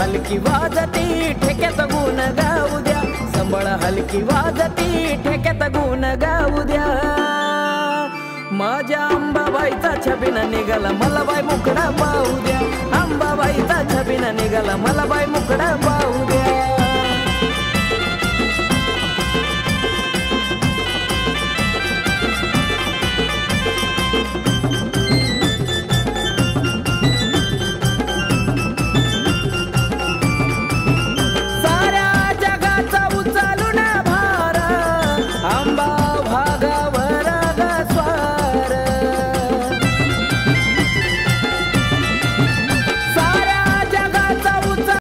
हलकी वाजती ठेक्यात गुण गाऊ द्या, संबळ हलकी वाजती ठेक्यात गुण गाऊ द्या. माझ्या अंबाबाईचा छबिना निघाला मला बाई मुकडा पाहू द्या, अंबाबाईचा छबिना निघाला मला बाई मुकडा पाहू द्या.